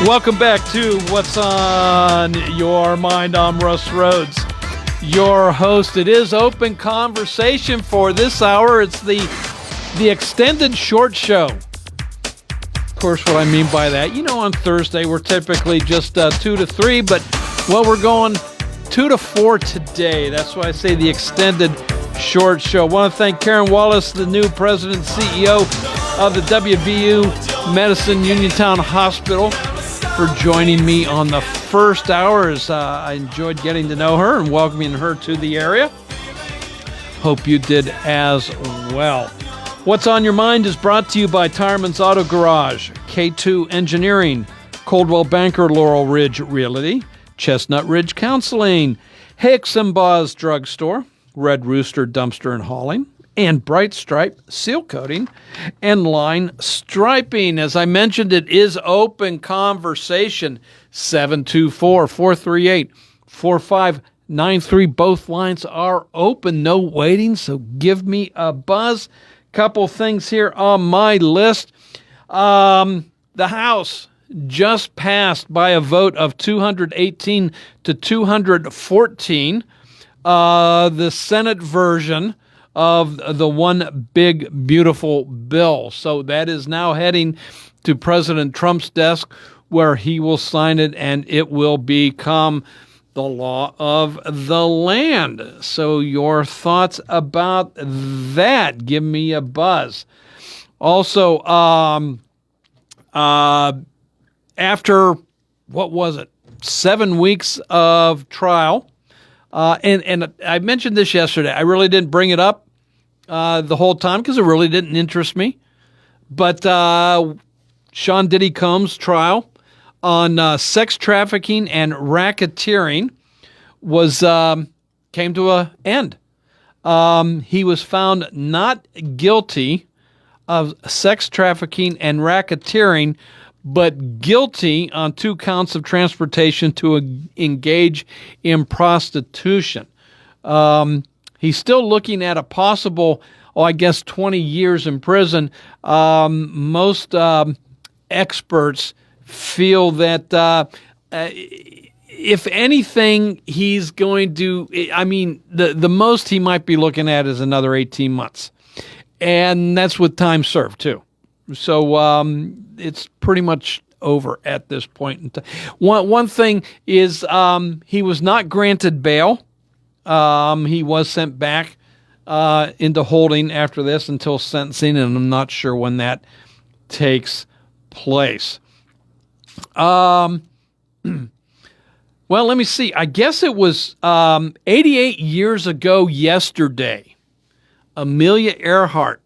Welcome back to What's on Your Mind. I'm Russ Rhodes, your host. It is open conversation for this hour. It's the extended short show. Of course, what I mean by that, on Thursday we're typically just 2 to 3, but we're going 2 to 4 today. That's why I say the extended short show. I want to thank Karen Wallace, the new president and CEO of the WVU Medicine Uniontown Hospital, for joining me on the first hour. As I enjoyed getting to know her and welcoming her to the area. Hope you did as well. What's on Your Mind is brought to you by Tireman's Auto Garage, K2 Engineering, Coldwell Banker Laurel Ridge Realty, Chestnut Ridge Counseling, Hicks and Boz Drugstore, Red Rooster Dumpster and Hauling, and Bright Stripe Seal Coating and Line Striping. As I mentioned, it is open conversation. 724-438-4593. Both lines are open. No waiting, so give me a buzz. Couple things here on my list. The House just passed by a vote of 218 to 214 the Senate version of the one big, beautiful bill. So that is now heading to President Trump's desk, where he will sign it and it will become the law of the land. So your thoughts about that, give me a buzz. Also, after, 7 weeks of trial, and I mentioned this yesterday. I really didn't bring it up the whole time because it really didn't interest me. But Sean Diddy Combs' trial on sex trafficking and racketeering came to an end. He was found not guilty of sex trafficking and racketeering, but guilty on 2 counts of transportation to engage in prostitution. He's still looking at a possible, 20 years in prison. Most experts feel that if anything, he's going to, the most he might be looking at is another 18 months. And that's with time served, too. So it's pretty much over at this point in time. One thing is he was not granted bail. He was sent back into holding after this until sentencing, and I'm not sure when that takes place. Well, let me see. I guess it was 88 years ago yesterday. Amelia Earhart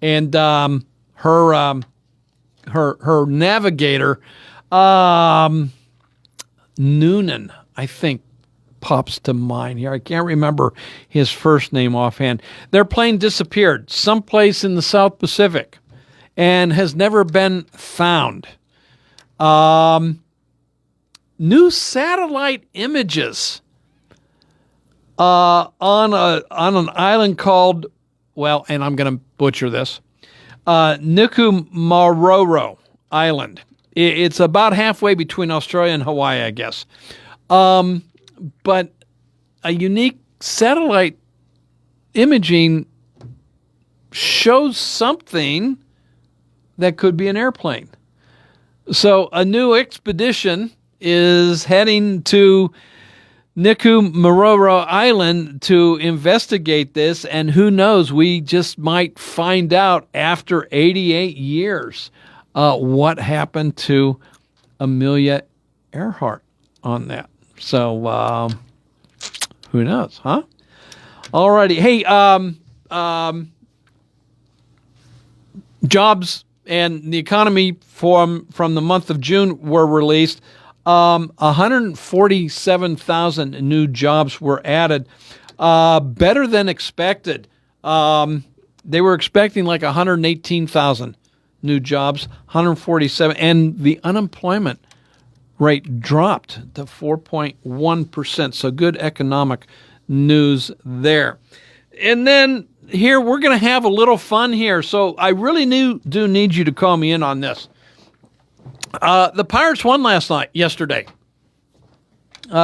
and her navigator, Noonan, I think, pops to mind here. I can't remember his first name offhand. Their plane disappeared someplace in the South Pacific and has never been found. New satellite images on an island called, and I'm going to butcher this, Nikumaroro Island. It's about halfway between Australia and Hawaii, I guess. But a unique satellite imaging shows something that could be an airplane. So a new expedition is heading to Nikumaroro Island to investigate this, and who knows, we just might find out after 88 years what happened to Amelia Earhart on that. So who knows, huh? Alrighty. Hey, jobs and the economy from the month of June were released. 147,000 new jobs were added, better than expected. They were expecting like 118,000 new jobs, 147, and the unemployment rate dropped to 4.1%. So good economic news there. And then here, we're going to have a little fun here. So I really do need you to call me in on this. The Pirates won yesterday.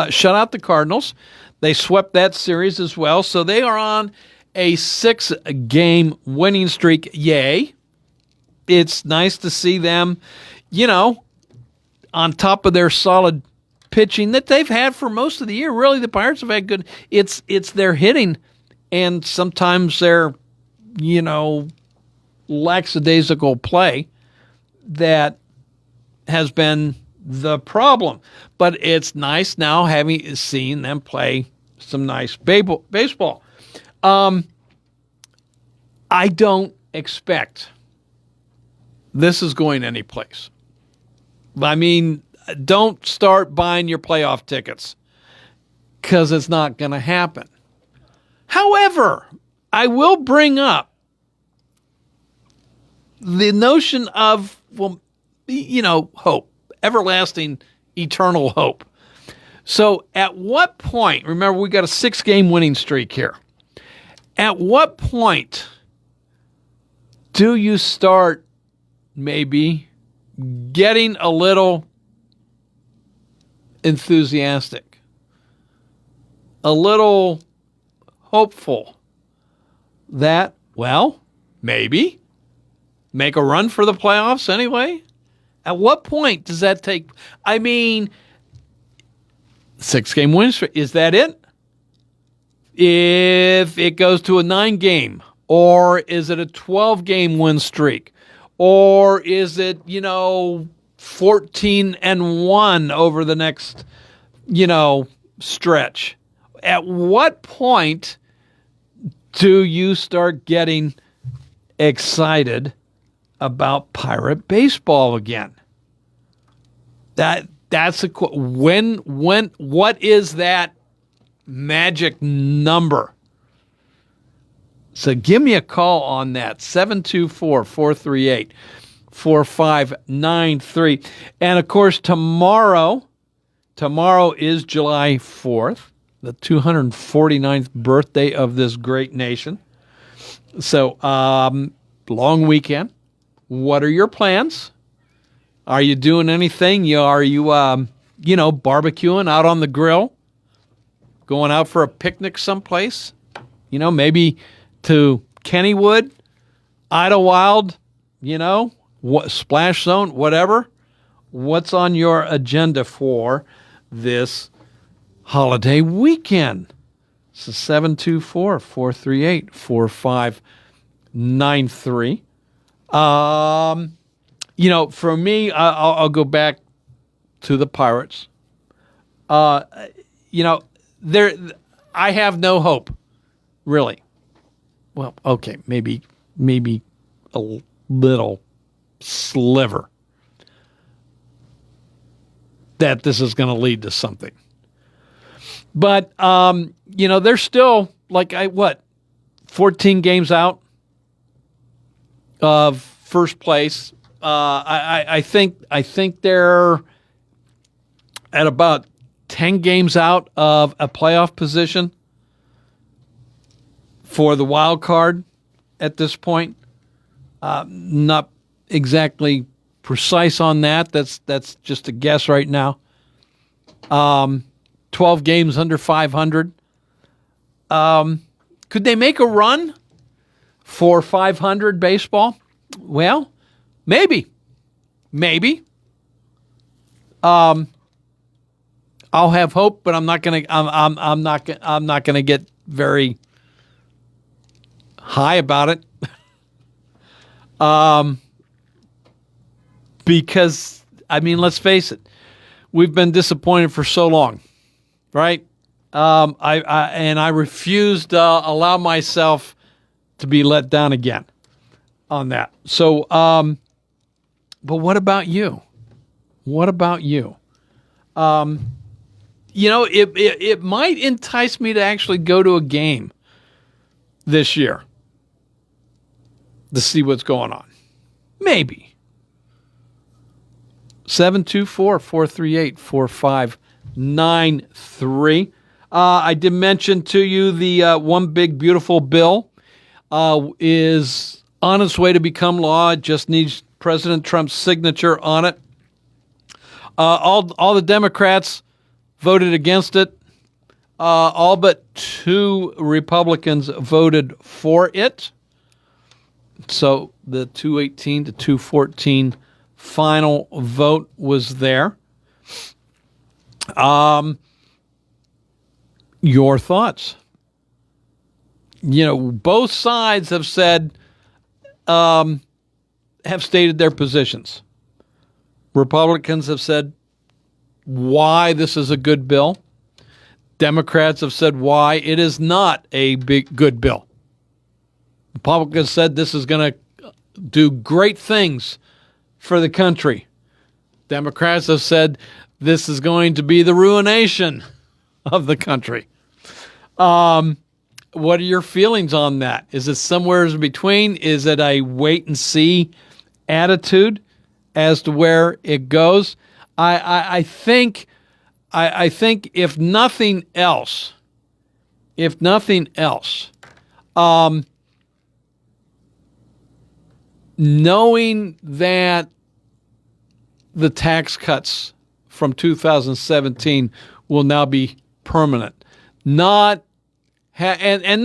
Shut out the Cardinals. They swept that series as well. So they are on a 6-game winning streak. Yay. It's nice to see them, on top of their solid pitching that they've had for most of the year. Really, the Pirates have had good. It's their hitting and sometimes their, lackadaisical play that has been the problem. But it's nice now seeing them play some nice baseball. I don't expect this is going anyplace. I mean, don't start buying your playoff tickets because it's not going to happen. However, I will bring up the notion of, hope, everlasting, eternal hope. So at what point, remember we got a 6-game winning streak here. At what point do you start maybe getting a little enthusiastic, a little hopeful that, maybe make a run for the playoffs anyway? At what point does that take? 6-game win streak, is that it? If it goes to a 9-game, or is it a 12-game win streak? Or is it, 14-1 over the next, stretch? At what point do you start getting excited about Pirate baseball again? That's what is that magic number? So give me a call on that, 724-438-4593. And, of course, tomorrow is July 4th, the 249th birthday of this great nation. So long weekend. What are your plans? Are you doing anything? Are you barbecuing out on the grill? Going out for a picnic someplace? Maybe to Kennywood, Idlewild, Splash Zone, whatever. What's on your agenda for this holiday weekend? So 724-438-4593. For me, I'll go back to the Pirates. I have no hope, really. Well, okay, maybe a little sliver that this is going to lead to something. But, they're still 14 games out of first place. I think they're at about 10 games out of a playoff position for the wild card at this point. Not exactly precise on that. That's just a guess right now. 12 games under 500. Could they make a run for 500 baseball? Well, maybe. I'll have hope, but I'm not gonna get very high about it. Because let's face it, we've been disappointed for so long, right? I refuse to allow myself to be let down again on that. So, but what about you? It might entice me to actually go to a game this year to see what's going on. Maybe. 724-438-4593. I did mention to you the One Big Beautiful Bill is on its way to become law. It just needs President Trump's signature on it. All the Democrats voted against it. All but 2 Republicans voted for it. So the 218 to 214 final vote was there. Your thoughts? Both sides have said, have stated their positions. Republicans have said why this is a good bill. Democrats have said why it is not a good bill. Republicans said this is going to do great things for the country. Democrats have said this is going to be the ruination of the country. What are your feelings on that? Is it somewhere in between? Is it a wait and see attitude as to where it goes? I think if nothing else, knowing that the tax cuts from 2017 will now be permanent, and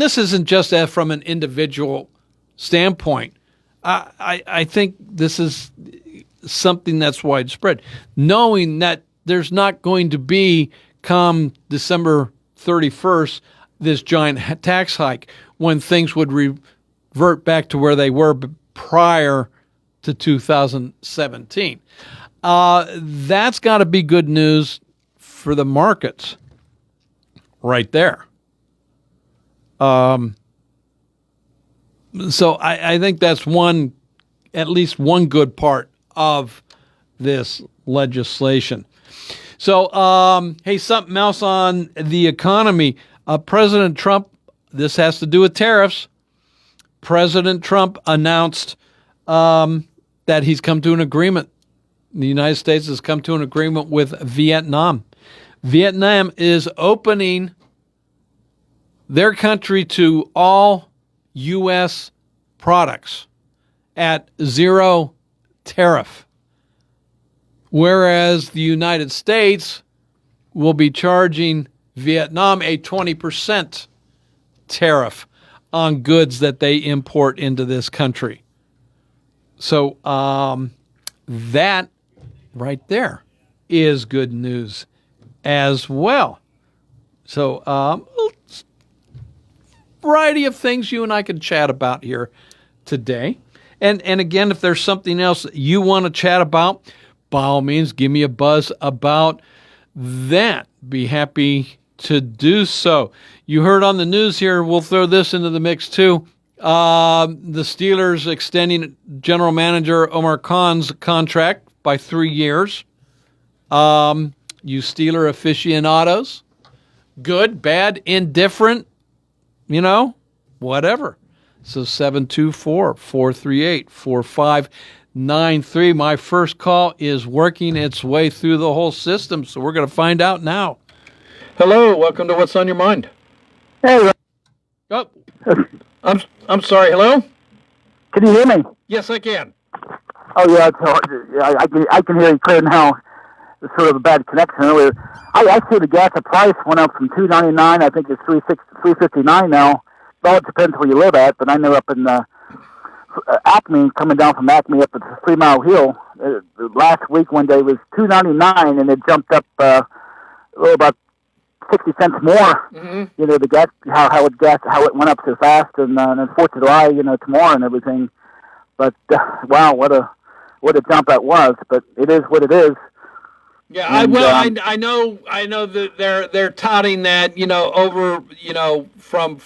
this isn't just from an individual standpoint. I think this is something that's widespread. Knowing that there's not going to be, come December 31st, this giant tax hike when things would revert back to where they were prior to 2017. That's got to be good news for the markets right there. So I think that's at least one good part of this legislation. So, hey, something else on the economy. President Trump, this has to do with tariffs. President Trump announced that he's come to an agreement. The United States has come to an agreement with Vietnam. Vietnam is opening their country to all U.S. products at zero tariff, whereas the United States will be charging Vietnam a 20% tariff on goods that they import into this country. So that right there is good news as well. So variety of things you and I can chat about here today. And again, if there's something else that you want to chat about, by all means, give me a buzz about that. Be happy to do so. You heard on the news here, we'll throw this into the mix too. The Steelers extending general manager Omar Khan's contract by 3 years. You Steeler aficionados, good, bad, indifferent, whatever. So 724-438-4593. My first call is working its way through the whole system, so we're going to find out now. Hello, welcome to What's on Your Mind. Hey. Oh, I'm sorry. Hello? Can you hear me? Yes, I can. Oh yeah, I can hear you clear now. It's sort of a bad connection earlier. I see the gas price went up from $2.99. I think it's $3.59 now. Well, it depends where you live at, but I know up in Acme, coming down from Acme up at the 3 Mile Hill, last week one day was $2.99, and it jumped up about 60 cents more. Mm-hmm. The gas, how it went up so fast, and then 4th of July, tomorrow and everything. But wow, what a jump that was. But it is what it is. Yeah, I know that they're touting that over from.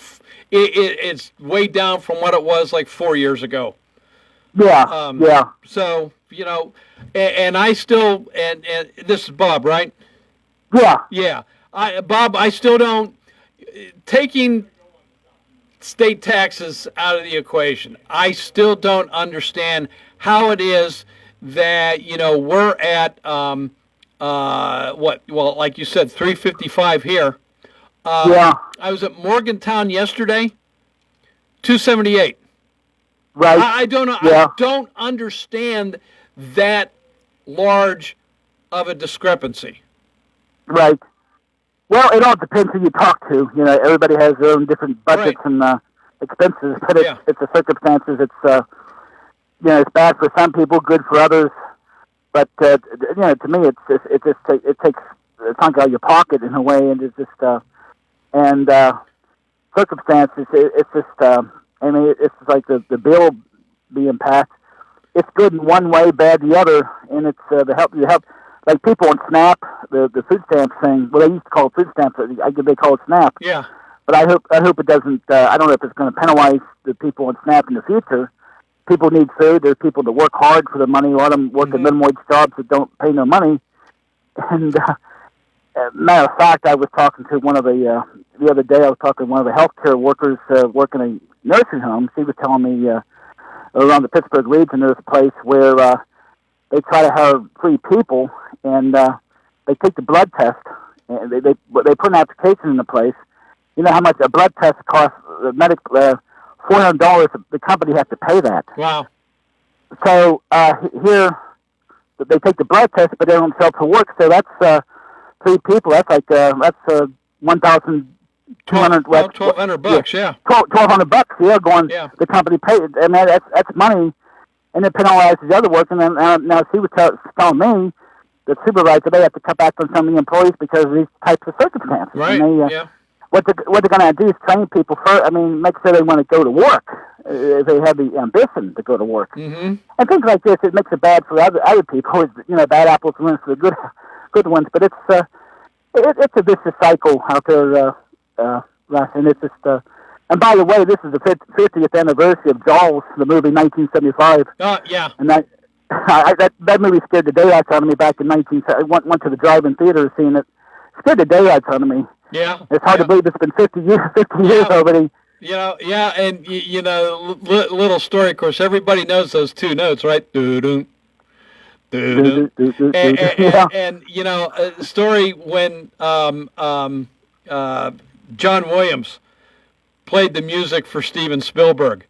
It's way down from what it was like 4 years ago. Yeah, yeah. So, and I still, and this is Bob, right? Yeah. Yeah. Bob, I still don't, taking state taxes out of the equation, I still don't understand how it is that, we're at, like you said, $3.55 here. Yeah. I was at Morgantown yesterday, $2.78. Right. I don't know. Yeah. I don't understand that large of a discrepancy. Right. Well, it all depends who you talk to. You know, everybody has their own different budgets and expenses, but it's the circumstances. It's you know, it's bad for some people, good for others. But you know, to me, it takes a chunk out of your pocket in a way, and it's just circumstances. It's just I mean, it's like the bill being passed. It's good in one way, bad the other, and it's the help. Like people on SNAP, the food stamps thing. Well, they used to call it food stamps. I guess they call it SNAP. Yeah. But I hope it doesn't. I don't know if it's going to penalize the people on SNAP in the future. People need food. There's people that work hard for the money. A lot of them work at minimum wage jobs that don't pay no money. And matter of fact, I was talking to one of the other day. I was talking to one of the healthcare workers working in a nursing home. She was telling me around the Pittsburgh region, there's a place where they try to have 3 people, and they take the blood test. And they put an application in the place. You know how much a blood test costs? $400. The company has to pay that. Wow. So here they take the blood test, but they don't show up for work. So that's 3 people. That's like that's $1,200. $1,200. Yeah. $1,200. Yeah, going. Yeah. The company paid, and that's money, and it penalizes the other work. And then now she was telling me the supervisor they have to cut back on some of the employees because of these types of circumstances. Right. And they, what they're going to do is train people first. I mean, make sure they want to go to work if they have the ambition to go to work. Mm-hmm. And things like this, it makes it bad for other people. It's, you know, bad apples win for the good ones. But it's a vicious cycle out there, Russ. And it's just. And by the way, this is the 50th anniversary of Jaws, the movie 1975. Yeah. And that movie scared the daylights out of me back in 1970. I went to the drive-in theater seeing it. Scared the daylights out of me. Yeah. It's hard to believe it's been 50 years already. You know, yeah, and you know, little story. Of course, everybody knows those 2 notes, right? Doo-doo, doo-doo. And you know, a story when John Williams played the music for Steven Spielberg.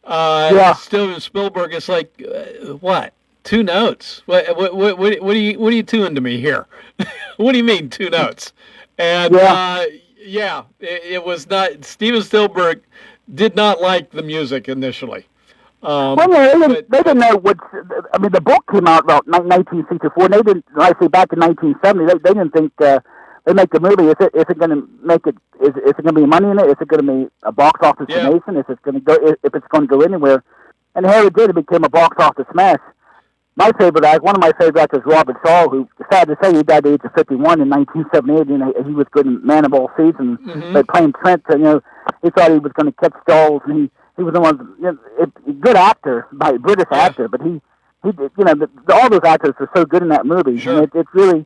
Steven Spielberg is like, what? 2 notes? What are you doing to me here? What do you mean 2 notes? And it was not. Steven Spielberg did not like the music initially. Well, they didn't know what. I mean, the book came out about 1964. And they didn't. I say back in 1970. They didn't think they make the movie. Is it going to make it? Is it going to be money in it? Is it going to be a box office sensation? Is it going to go? If it's going to go anywhere? And here it did. It became a box office smash. One of my favorite actors, Robert Shaw, who, sad to say, he died at the age of 51 in 1978. You know, he was good in Man of All Seasons. Mm-hmm. But playing Trent, you know, he thought he was going to catch Jaws, and he was the one, you know, good actor, British actor, but he did, you know, all those actors are so good in that movie. Sure. And it's really,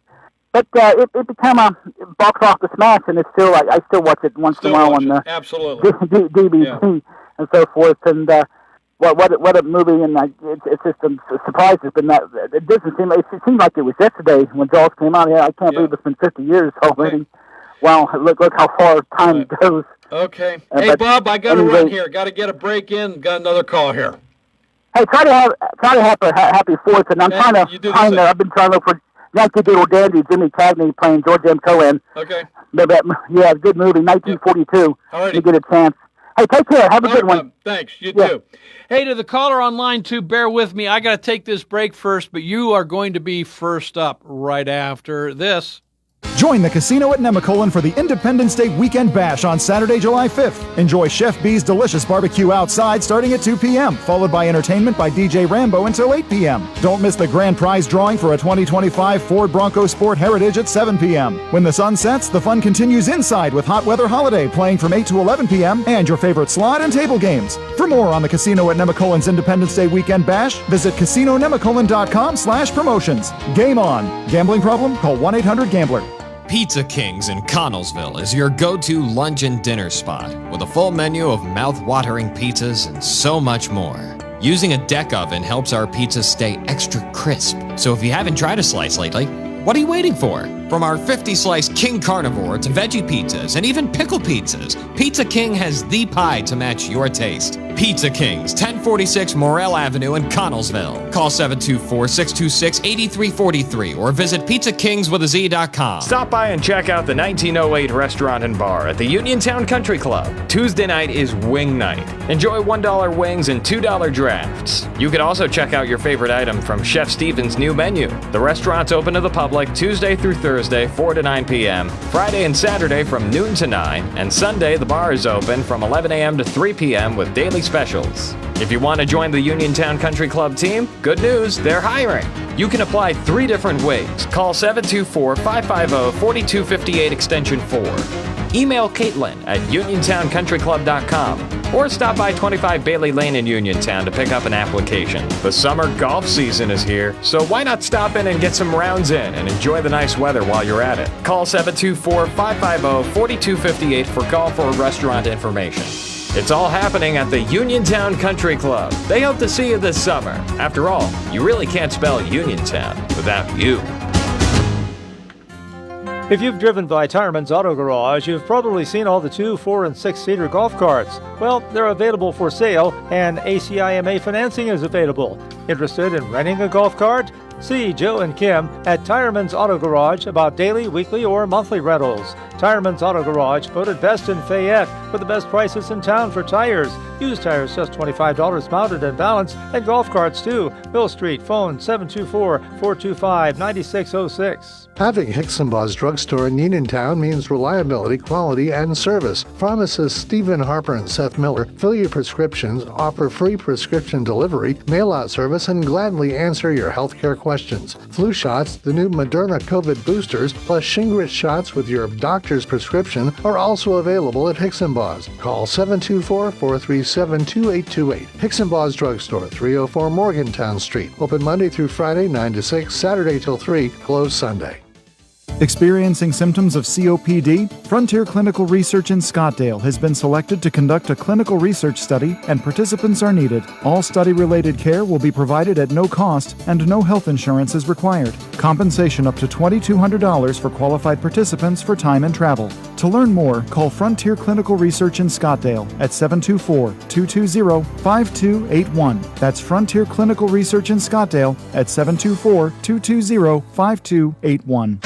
but it became a box office smash, and it's still, I still watch it once in a while on the DVD and so forth, and. What a movie, and it's just a surprise. It's been that it doesn't seem. It seemed like it was yesterday when Jaws came out. Yeah, I can't believe it's been 50 years already. Okay. Wow, look how far time goes. Okay. Hey, Bob, I got to run here. Got to get a break in. Got another call here. Hey, try to have a happy 4th, and I'm trying to find. I've been trying to look for Yankee Doodle Dandy, Jimmy Cagney playing George M. Cohan. Okay. Yeah, good movie, 1942. All right. You get a chance. Hey, take care. Have a good one. Thanks. You too. Hey, to the caller on line 2, bear with me. I got to take this break first, but you are going to be first up right after this. Join the casino at Nemacolin for the Independence Day Weekend Bash on Saturday, July 5th. Enjoy Chef B's delicious barbecue outside starting at 2 p.m., followed by entertainment by DJ Rambo until 8 p.m. Don't miss the grand prize drawing for a 2025 Ford Bronco Sport Heritage at 7 p.m. When the sun sets, the fun continues inside with Hot Weather Holiday playing from 8 to 11 p.m. and your favorite slot and table games. For more on the Casino at Nemacolin's Independence Day Weekend Bash, visit CasinoNemacolin.com/promotions. Game on. Gambling problem? Call 1-800-GAMBLER. Pizza King's in Connellsville is your go-to lunch and dinner spot with a full menu of mouth-watering pizzas and so much more. Using a deck oven helps our pizzas stay extra crisp, so if you haven't tried a slice lately, what are you waiting for? From our 50-slice King Carnivore to veggie pizzas and even pickle pizzas, Pizza King has the pie to match your taste. Pizza Kings, 1046 Morel Avenue in Connellsville. Call 724-626-8343 or visit pizzakingswithaz.com. Stop by and check out the 1908 restaurant and bar at the Uniontown Country Club. Tuesday night is wing night. Enjoy $1 wings and $2 drafts. You can also check out your favorite item from Chef Steven's new menu. The restaurant's open to the public Tuesday through Thursday, 4 to 9 p.m., Friday and Saturday from noon to 9, and Sunday the bar is open from 11 a.m. to 3 p.m. with daily specials. If you want to join the Uniontown Country Club team, good news, they're hiring. You can apply 3 different ways. Call 724-550-4258 extension 4. Email Caitlin at uniontowncountryclub.com or stop by 25 Bailey Lane in Uniontown to pick up an application. The summer golf season is here, so why not stop in and get some rounds in and enjoy the nice weather while you're at it. Call 724-550-4258 for golf or restaurant information. It's all happening at the Uniontown Country Club. They hope to see you this summer. After all, you really can't spell Uniontown without you. If you've driven by Tireman's Auto Garage, you've probably seen all the 2-, 4-, and 6-seater golf carts. Well, they're available for sale, and ACIMA financing is available. Interested in renting a golf cart? See Joe and Kim at Tireman's Auto Garage about daily, weekly, or monthly rentals. Tireman's Auto Garage, voted best in Fayette with the best prices in town for tires. Used tires just $25 mounted and balanced, and golf carts too. Mill Street, phone 724-425-9606. Having Hicksonbaugh's Drugstore in Uniontown means reliability, quality, and service. Pharmacists Stephen Harper and Seth Miller fill your prescriptions, offer free prescription delivery, mail-out service, and gladly answer your healthcare questions. Flu shots, the new Moderna COVID boosters, plus Shingrix shots with your doctor's prescription are also available at Hicksonbaugh's. Call 724-437-2828. Hicksonbaugh's Drugstore, 304 Morgantown Street. Open Monday through Friday, 9 to 6, Saturday till 3, closed Sunday. Experiencing symptoms of COPD? Frontier Clinical Research in Scottsdale has been selected to conduct a clinical research study, and participants are needed. All study-related care will be provided at no cost, and no health insurance is required. Compensation up to $2,200 for qualified participants for time and travel. To learn more, call Frontier Clinical Research in Scottsdale at 724-220-5281. That's Frontier Clinical Research in Scottsdale at 724-220-5281.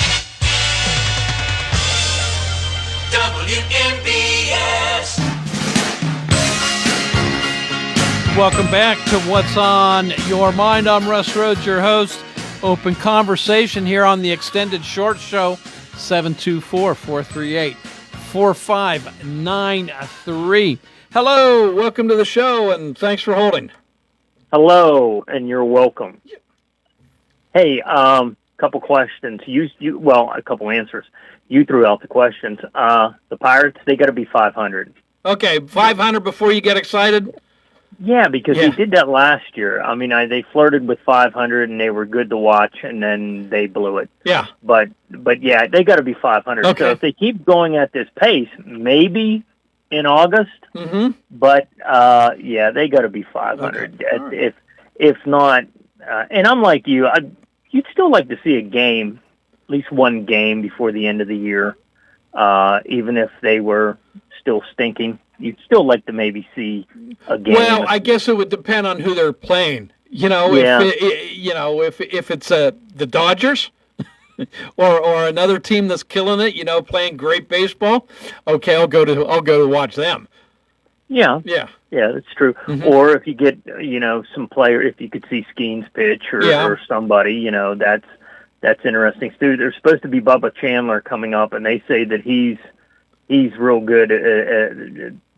Welcome back to What's on Your Mind. I'm Russ Rhodes, your host. Open conversation here on the Extended Short Show, 724-438-4593. Hello, welcome to the show, and thanks for holding. Hello, and you're welcome. Hey, couple questions. A couple answers. You threw out the questions. The Pirates, they got to be 500. Okay, 500 before you get excited? Yeah, because they did that last year. I mean, they flirted with 500, and they were good to watch, and then they blew it. Yeah. But yeah, they got to be 500. Okay. So if they keep going at this pace, maybe in August. Mm-hmm. But yeah, they got to be 500. Okay. Right. If not, and I'm like you, you'd still like to see a game, at least one game before the end of the year, even if they were still stinking. You'd still like to maybe see a game. Well, I guess it would depend on who they're playing. You know, if it's the Dodgers or another team that's killing it, playing great baseball, okay, I'll go to watch them. Yeah, that's true. Mm-hmm. Or if you get some player, if you could see Skeens pitch or somebody, that's interesting. Too. There's supposed to be Bubba Chandler coming up, and they say that he's real good,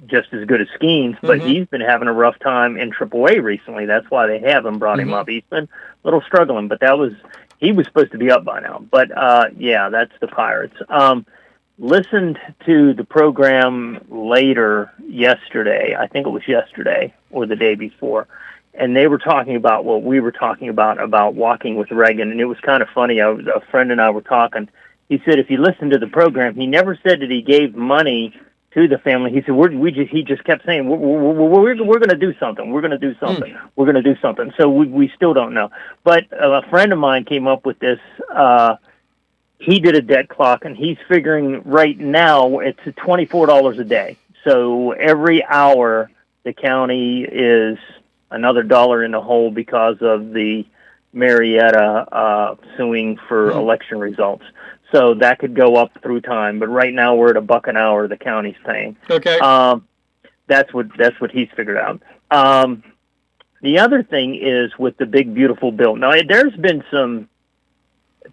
just as good as Skeens, but he's been having a rough time in AAA recently. That's why they haven't brought him up. He's been a little struggling, but he was supposed to be up by now. But yeah, that's the Pirates. Listened to the program later yesterday. I think it was yesterday or the day before. And they were talking about what we were talking about walking with Reagan. And it was kind of funny. A friend and I were talking. He said if you listen to the program, he never said that he gave money to the family. He said he just kept saying we're going to do something. We're going to do something. We're going to do something. So we still don't know. But a friend of mine came up with this. He did a debt clock, and he's figuring right now it's $24 a day. So every hour the county is another dollar in the hole because of the Marietta suing for election results. So that could go up through time, but right now we're at $1 an hour the county's paying. Okay. That's what he's figured out. The other thing is with the big beautiful bill. Now there's been some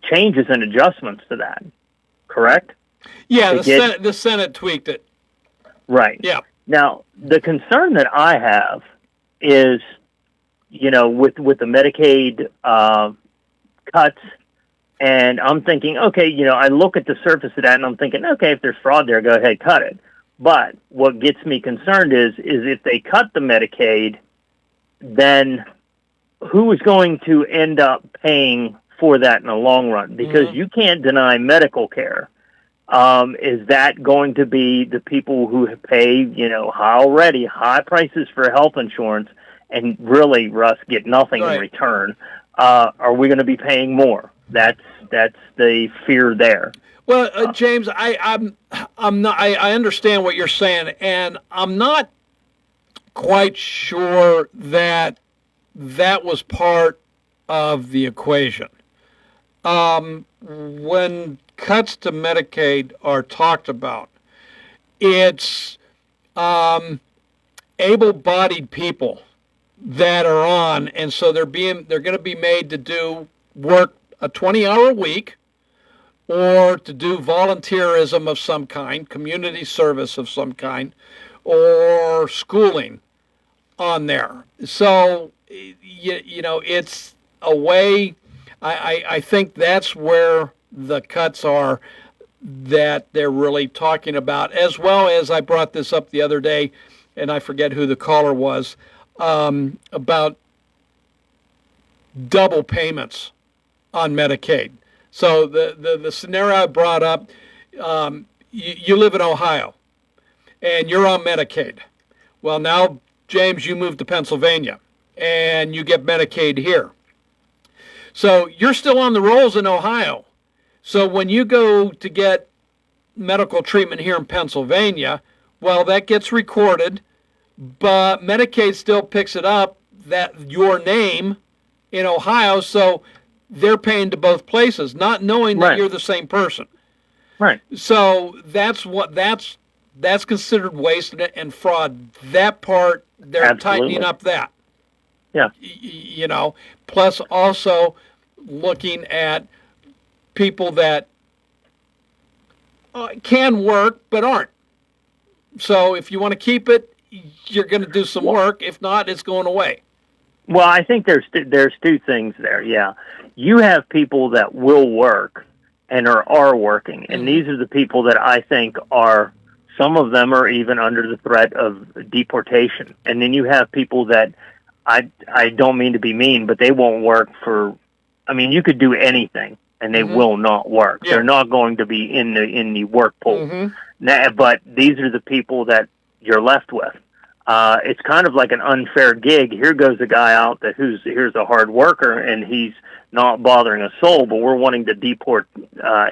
changes and adjustments to that, correct? Yeah, the Senate tweaked it. Right. Yeah. Now the concern that I have is, with the Medicaid cuts. And I'm thinking, okay, I look at the surface of that and I'm thinking, okay, if there's fraud there, go ahead, cut it. But what gets me concerned is if they cut the Medicaid, then who is going to end up paying for that in the long run? Because you can't deny medical care. Is that going to be the people who pay, already high prices for health insurance and really, Russ, get nothing in return? Are we going to be paying more? That's the fear there. Well, James, I'm not. I understand what you're saying, and I'm not quite sure that was part of the equation. When cuts to Medicaid are talked about, it's able-bodied people that are on, and so they're going to be made to do work a 20-hour week, or to do volunteerism of some kind, community service of some kind, or schooling on there. So, it's a way, I think that's where the cuts are that they're really talking about, as well as I brought this up the other day, and I forget who the caller was, about double payments on Medicaid. So the scenario I brought up, you live in Ohio, and you're on Medicaid. Well, now, James, you move to Pennsylvania, and you get Medicaid here. So you're still on the rolls in Ohio. So when you go to get medical treatment here in Pennsylvania, well, that gets recorded, but Medicaid still picks it up, that your name in Ohio, so they're paying to both places, not knowing that you're the same person. Right. So that's considered waste and fraud. That part, they're tightening up that. Yeah. Plus also looking at people that can work but aren't. So if you want to keep it, you're going to do some work. If not, it's going away. Well, I think there's two things there. Yeah, you have people that will work and are working, and these are the people that I think are. Some of them are even under the threat of deportation, and then you have people that I don't mean to be mean, but they won't work for. I mean, you could do anything, and they will not work. Yeah. They're not going to be in the work pool. Now, but these are the people that you're left with. It's kind of like an unfair gig. Here goes a guy out here's a hard worker, and he's not bothering a soul, but we're wanting to deport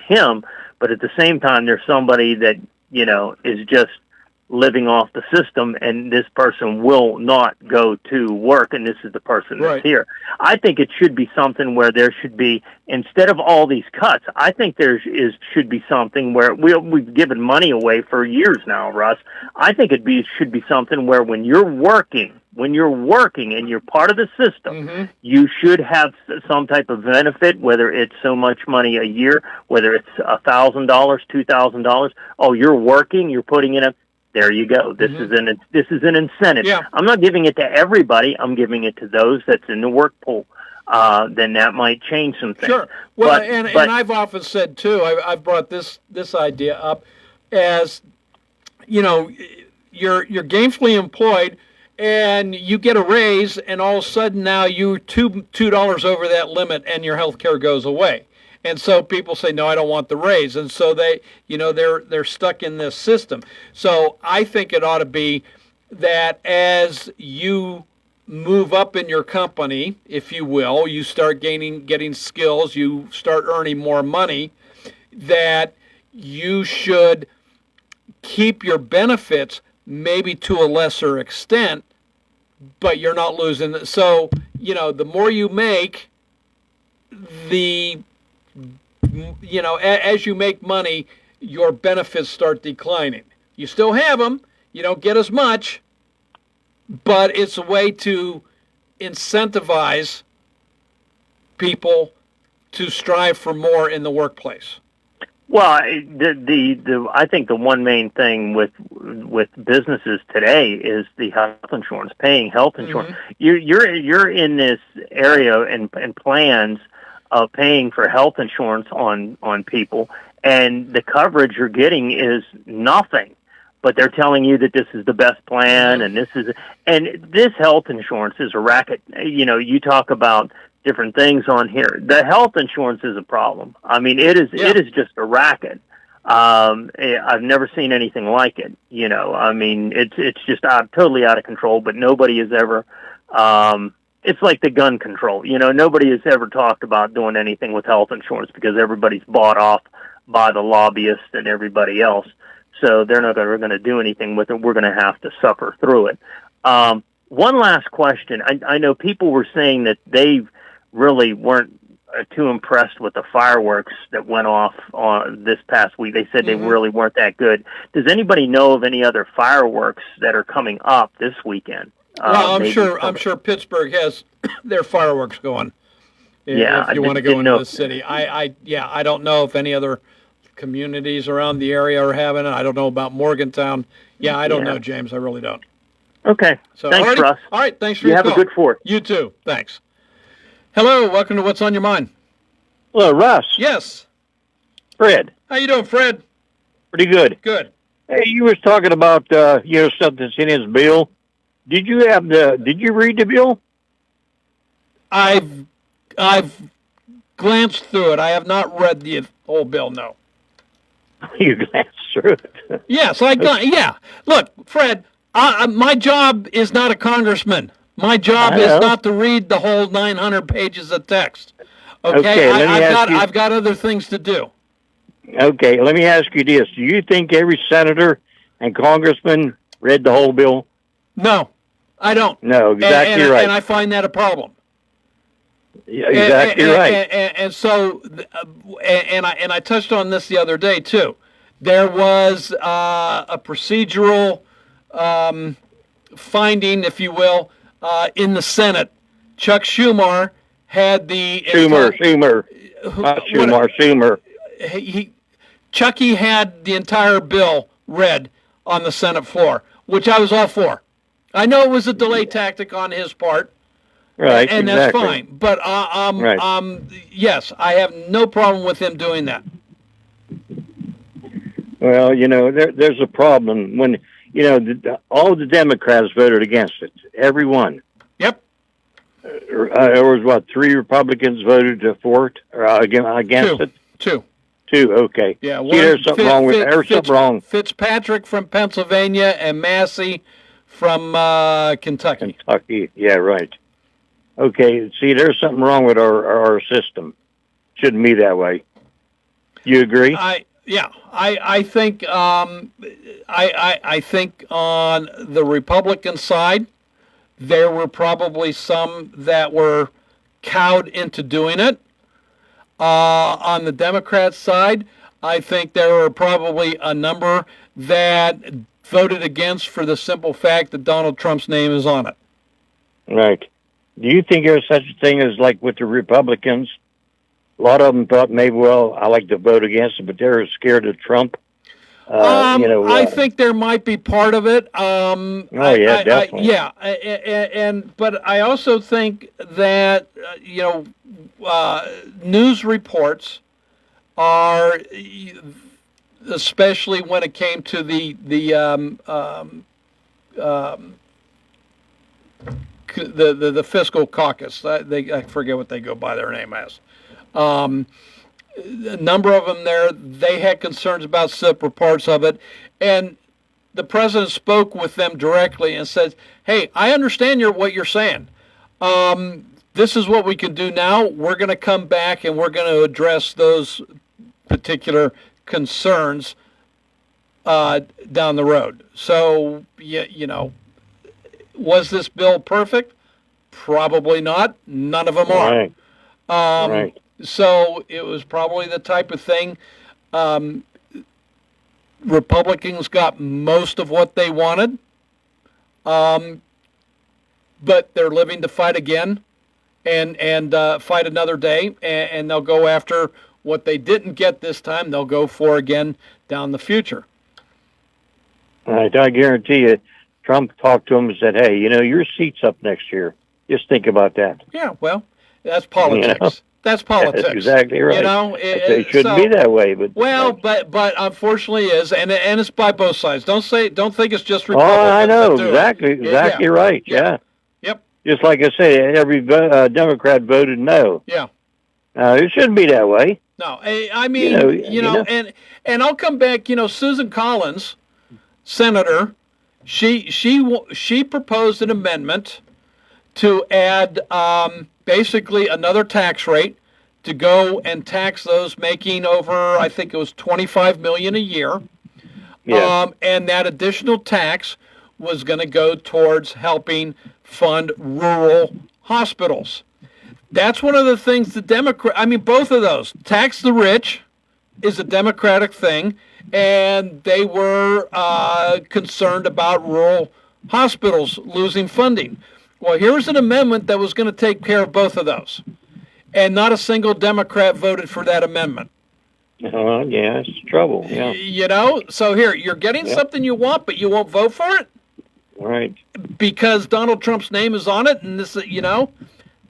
him. But at the same time, there's somebody that is just living off the system, and this person will not go to work, and this is the person that's here. I think it should be something where there should be, instead of all these cuts, I think should be something where we've given money away for years now, Russ. I think should be something where when you're working and you're part of the system, you should have some type of benefit, whether it's so much money a year, whether it's $1,000, $2,000. Oh, you're working, you're putting in there you go. This is an incentive. Yeah. I'm not giving it to everybody. I'm giving it to those that's in the work pool. Then that might change some things. Sure. Well, and I've often said too. I've brought this idea up as you're gainfully employed, and you get a raise, and all of a sudden now you're $2 over that limit, and your health care goes away. And so people say, no, I don't want the raise. And so they're stuck in this system. So I think it ought to be that as you move up in your company, if you will, you start getting skills, you start earning more money, that you should keep your benefits maybe to a lesser extent, but you're not losing. So, the more you make, as you make money, your benefits start declining. You still have them. You don't get as much, but it's a way to incentivize people to strive for more in the workplace. Well, I think the one main thing with businesses today is the health insurance, paying health insurance. Mm-hmm. You're in this area and plans of paying for health insurance on people, and the coverage you're getting is nothing. But they're telling you that this is the best plan, mm-hmm. and this health insurance is a racket. You talk about different things on here. The health insurance is a problem. I mean, it is just a racket. I've never seen anything like it. I mean, it's just totally out of control. But nobody has ever. It's like the gun control. Nobody has ever talked about doing anything with health insurance because everybody's bought off by the lobbyists and everybody else. So they're not going to do anything with it. We're going to have to suffer through it. One last question. I know people were saying that they really weren't too impressed with the fireworks that went off on this past week. They said mm-hmm. they really weren't that good. Does anybody know of any other fireworks that are coming up this weekend? Well, I'm sure Pittsburgh has their fireworks going. If you want to go into the city, I don't know if any other communities around the area are having it. I don't know about Morgantown. I don't know, James. I really don't. Okay. So, thanks, Russ. All right. Thanks for your call. You have a good 4th. You too. Thanks. Hello. Welcome to What's on Your Mind. Hello, Russ. Yes. Fred. How you doing, Fred? Pretty good. Good. Hey, you was talking about stuff that's in his bill. Did you read the bill? I've glanced through it. I have not read the whole bill. No. You glanced through it. Yes, yeah. Look, Fred, my job is not a congressman. My job is not to read the whole 900 pages of text. Okay, I've got other things to do. Okay, let me ask you this: do you think every senator and congressman read the whole bill? No, I don't. No, exactly right. And I find that a problem. Yeah, exactly right. And so, I touched on this the other day too. There was a procedural finding, if you will, in the Senate. Chuck Schumer had the Schumer. Chucky had the entire bill read on the Senate floor, which I was all for. I know it was a delay tactic on his part. Right, and exactly. That's fine. But yes, I have no problem with him doing that. Well, there's a problem when all the Democrats voted against it. Every one. Yep. There was 3 Republicans voted for it or against it. Two. Okay. Yeah. There's something wrong with it. There's something wrong. Fitzpatrick from Pennsylvania and Massey from Kentucky. Yeah, right. Okay, see, there's something wrong with our system. Shouldn't be that way. You agree? I think I think on the Republican side, there were probably some that were cowed into doing it. On the Democrat side, I think there were probably a number that voted against for the simple fact that Donald Trump's name is on it. Right. Do you think there's such a thing as like with the Republicans? A lot of them thought maybe, I like to vote against it, but they're scared of Trump. I think there might be part of it. Definitely. But I also think that news reports are, especially when it came to the fiscal caucus. I forget what they go by their name as. A number of them there, they had concerns about separate parts of it, and the president spoke with them directly and said, "Hey, I understand what you're saying. This is what we can do now. We're going to come back and we're going to address those particular concerns down the road." So, Was this bill perfect? Probably not. None of them are. Right. Right. So it was probably the type of thing. Republicans got most of what they wanted, but they're living to fight again and fight another day, and they'll go after what they didn't get this time. They'll go for again down the future. Right. I guarantee you, Trump talked to him and said, hey, your seat's up next year. Just think about that. Yeah, well, that's politics. That's politics. That's exactly right. It shouldn't be that way, but but unfortunately it is, and it's by both sides. Don't think it's just Republicans. Oh, I know exactly right. Yeah. Yep. Just like I say, every Democrat voted no. Yeah. It shouldn't be that way. No, I mean, and I'll come back. Susan Collins, senator, she proposed an amendment to add basically another tax rate to go and tax those making over, I think it was $25 million a year. Yeah. And that additional tax was going to go towards helping fund rural hospitals. That's one of the things both of those. Tax the rich is a Democratic thing, and they were concerned about rural hospitals losing funding. Well, here was an amendment that was going to take care of both of those, and not a single Democrat voted for that amendment. Yeah, it's trouble. Yeah. So here, you're getting something you want, but you won't vote for it? Right. Because Donald Trump's name is on it, and this,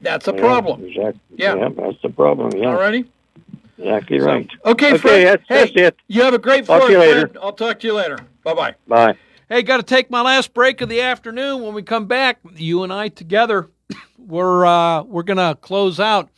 that's a problem. Exactly. Yeah, that's the problem. Yeah. All righty. Exactly right. Okay, Fred. That's it. You have a great Talk to you later. Fred. I'll talk to you later. Bye-bye. Bye. Hey, got to take my last break of the afternoon. When we come back, you and I together, we're going to close out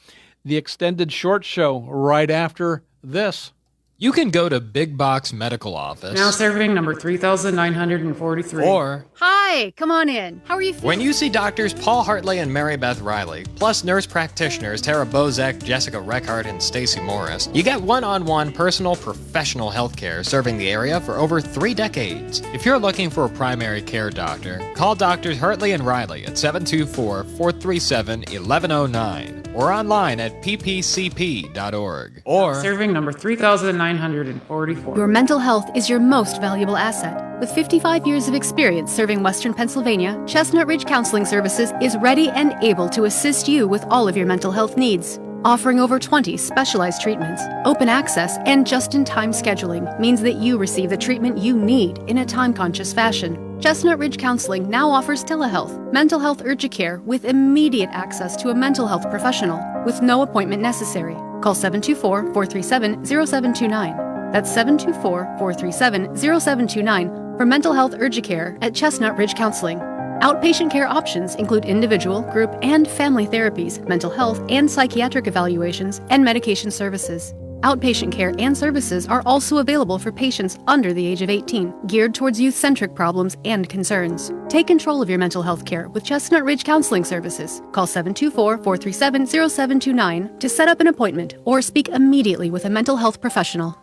the extended short show right after this. You can go to Big Box Medical Office. Now serving number 3,943. Or... Hi, come on in. How are you feeling? When you see doctors Paul Hartley and Mary Beth Riley, plus nurse practitioners Tara Bozek, Jessica Reckhart, and Stacy Morris, you get one-on-one personal professional health care serving the area for over 3 decades. If you're looking for a primary care doctor, call Doctors Hartley and Riley at 724-437-1109 or online at ppcp.org. Or serving number 3,944. Your mental health is your most valuable asset. With 55 years of experience serving Western Pennsylvania, Chestnut Ridge Counseling Services is ready and able to assist you with all of your mental health needs. Offering over 20 specialized treatments, open access, and just-in-time scheduling means that you receive the treatment you need in a time-conscious fashion. Chestnut Ridge Counseling now offers telehealth, mental health urgent care with immediate access to a mental health professional with no appointment necessary. Call 724-437-0729. That's 724-437-0729 for mental health urgent care at Chestnut Ridge Counseling. Outpatient care options include individual, group, and family therapies, mental health and psychiatric evaluations, and medication services. Outpatient care and services are also available for patients under the age of 18, geared towards youth-centric problems and concerns. Take control of your mental health care with Chestnut Ridge Counseling Services. Call 724-437-0729 to set up an appointment or speak immediately with a mental health professional.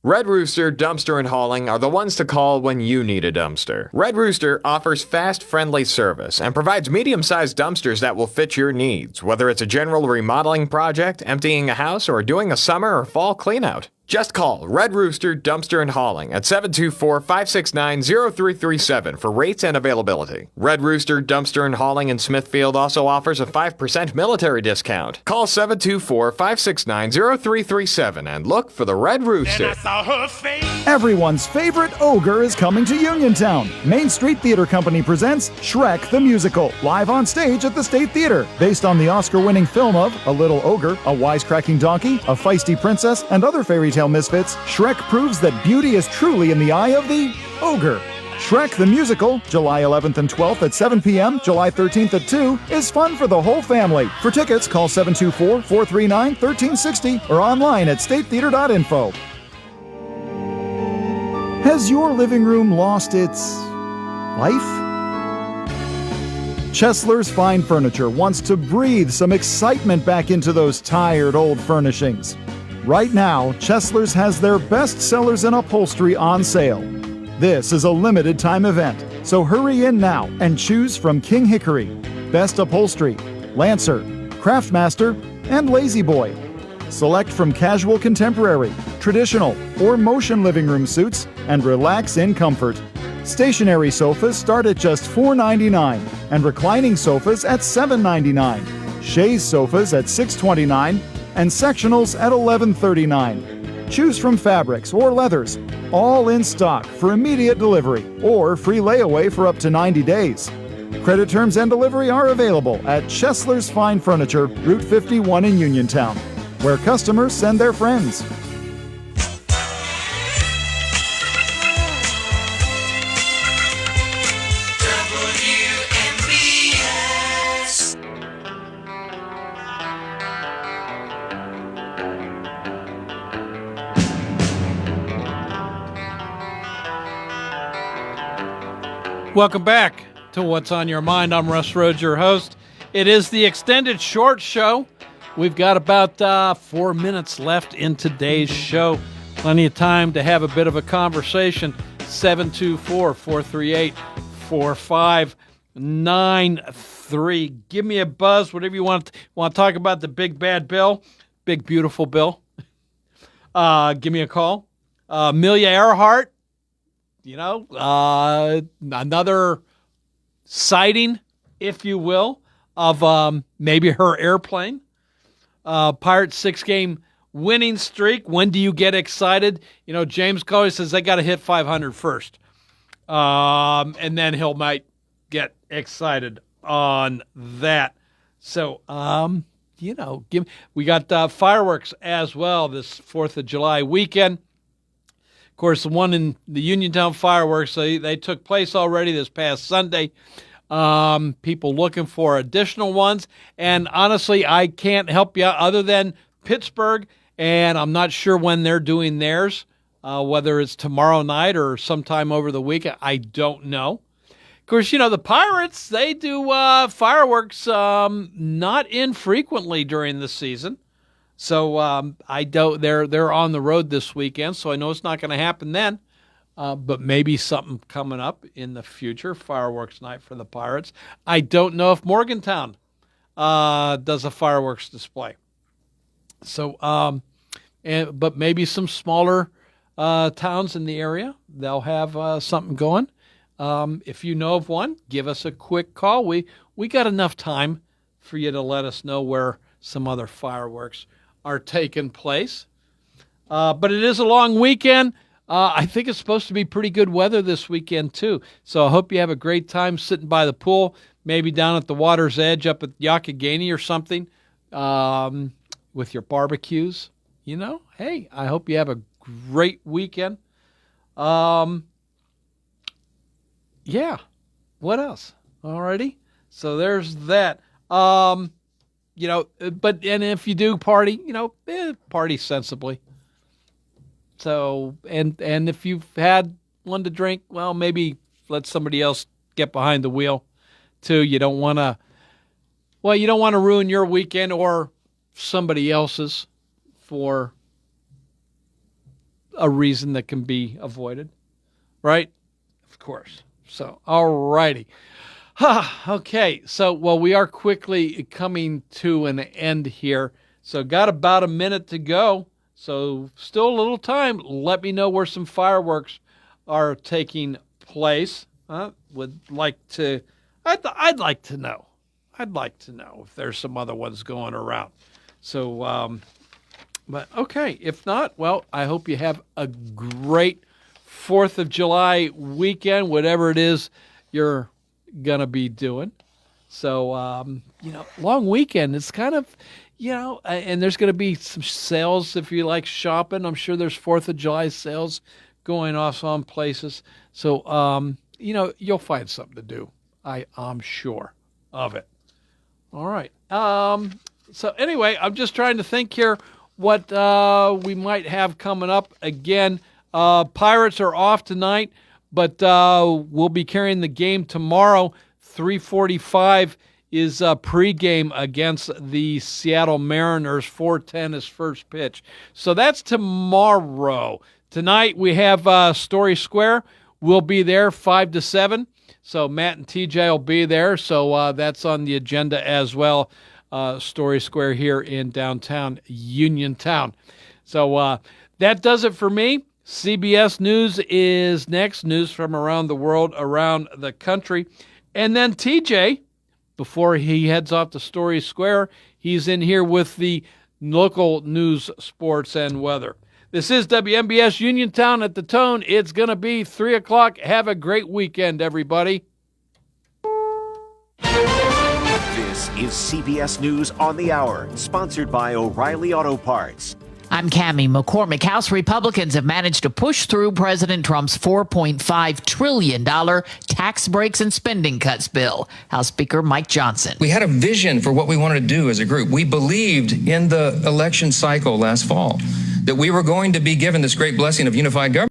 Red Rooster Dumpster and Hauling are the ones to call when you need a dumpster. Red Rooster offers fast, friendly service and provides medium-sized dumpsters that will fit your needs, whether it's a general remodeling project, emptying a house, or doing a summer or fall cleanout. Just call Red Rooster Dumpster and Hauling at 724-569-0337 for rates and availability. Red Rooster Dumpster and Hauling in Smithfield also offers a 5% military discount. Call 724-569-0337 and look for the Red Rooster. Everyone's favorite ogre is coming to Uniontown. Main Street Theater Company presents Shrek the Musical, live on stage at the State Theater. Based on the Oscar-winning film of A Little Ogre, a wisecracking donkey, a feisty princess, and other fairy tale misfits, Shrek proves that beauty is truly in the eye of the ogre. Shrek the Musical, July 11th and 12th at 7 p.m., July 13th at 2, is fun for the whole family. For tickets, call 724-439-1360 or online at statetheater.info. Has your living room lost its life? Chesler's Fine Furniture wants to breathe some excitement back into those tired old furnishings. Right now, Chesler's has their best sellers in upholstery on sale. This is a limited time event, so hurry in now and choose from King Hickory, Best Upholstery, Lancer, Craftmaster, and Lazy Boy. Select from casual contemporary, traditional, or motion living room suits and relax in comfort. Stationary sofas start at just $4.99 and reclining sofas at $7.99. Chaise sofas at $6.29 and sectionals at $11.39. Choose from fabrics or leathers, all in stock for immediate delivery or free layaway for up to 90 days. Credit terms and delivery are available at Chesler's Fine Furniture, Route 51 in Uniontown, where customers send their friends. Welcome back to What's on Your Mind. I'm Russ Rhodes, your host. It is the extended short show. We've got about 4 minutes left in today's show. Plenty of time to have a bit of a conversation. 724-438-4593. Give me a buzz, whatever you want. Want to talk about the big bad bill? Big beautiful bill. Give me a call. Amelia Earhart. Another sighting, if you will, of maybe her airplane. Pirates 6-game winning streak. When do you get excited? James Coley says they got to hit 500 first. And then he might get excited on that. So, we got fireworks as well this 4th of July weekend. Of course, the one in the Uniontown fireworks, they took place already this past Sunday. People looking for additional ones. And honestly, I can't help you other than Pittsburgh, and I'm not sure when they're doing theirs, whether it's tomorrow night or sometime over the week. I don't know. Of course, the Pirates, they do fireworks not infrequently during the season. So I don't. They're on the road this weekend, so I know it's not going to happen then. But maybe something coming up in the future. Fireworks night for the Pirates. I don't know if Morgantown does a fireworks display. So, but maybe some smaller towns in the area, they'll have something going. If you know of one, give us a quick call. We got enough time for you to let us know where some other fireworks are taking place. But it is a long weekend. I think it's supposed to be pretty good weather this weekend, too. So I hope you have a great time sitting by the pool, maybe down at the water's edge up at Youghiogheny or something with your barbecues. Hey, I hope you have a great weekend. Yeah. What else? Alrighty. So there's that. But if you do party, party sensibly. So, and if you've had one to drink, well, maybe let somebody else get behind the wheel too. You don't want to ruin your weekend or somebody else's for a reason that can be avoided, right? Of course. So, all righty. Okay. So, we are quickly coming to an end here. So, got about a minute to go. So still a little time. Let me know where some fireworks are taking place. Would like to. I'd like to know. I'd like to know if there's some other ones going around. So, but okay. If not, well, I hope you have a great 4th of July weekend, whatever it is you're gonna be doing. So, long weekend. It's kind of. And there's going to be some sales if you like shopping. I'm sure there's 4th of July sales going off on places. So, you'll find something to do. I'm sure of it. All right. So anyway, I'm just trying to think here what we might have coming up. Again, Pirates are off tonight, but we'll be carrying the game tomorrow, 3:45. Is a pregame against the Seattle Mariners. 4:10 is first pitch. So that's tomorrow. Tonight we have Story Square will be there 5 to 7. So Matt and TJ will be there. So that's on the agenda as well. Story Square here in downtown Uniontown. So that does it for me. CBS News is next. News from around the world, around the country. And then TJ, before he heads off to Story Square, he's in here with the local news, sports, and weather. This is WMBS Uniontown at the Tone. It's going to be 3 o'clock. Have a great weekend, everybody. This is CBS News on the Hour, sponsored by O'Reilly Auto Parts. I'm Cammie McCormick. House Republicans have managed to push through President Trump's $4.5 trillion tax breaks and spending cuts bill. House Speaker Mike Johnson. We had a vision for what we wanted to do as a group. We believed in the election cycle last fall that we were going to be given this great blessing of unified government.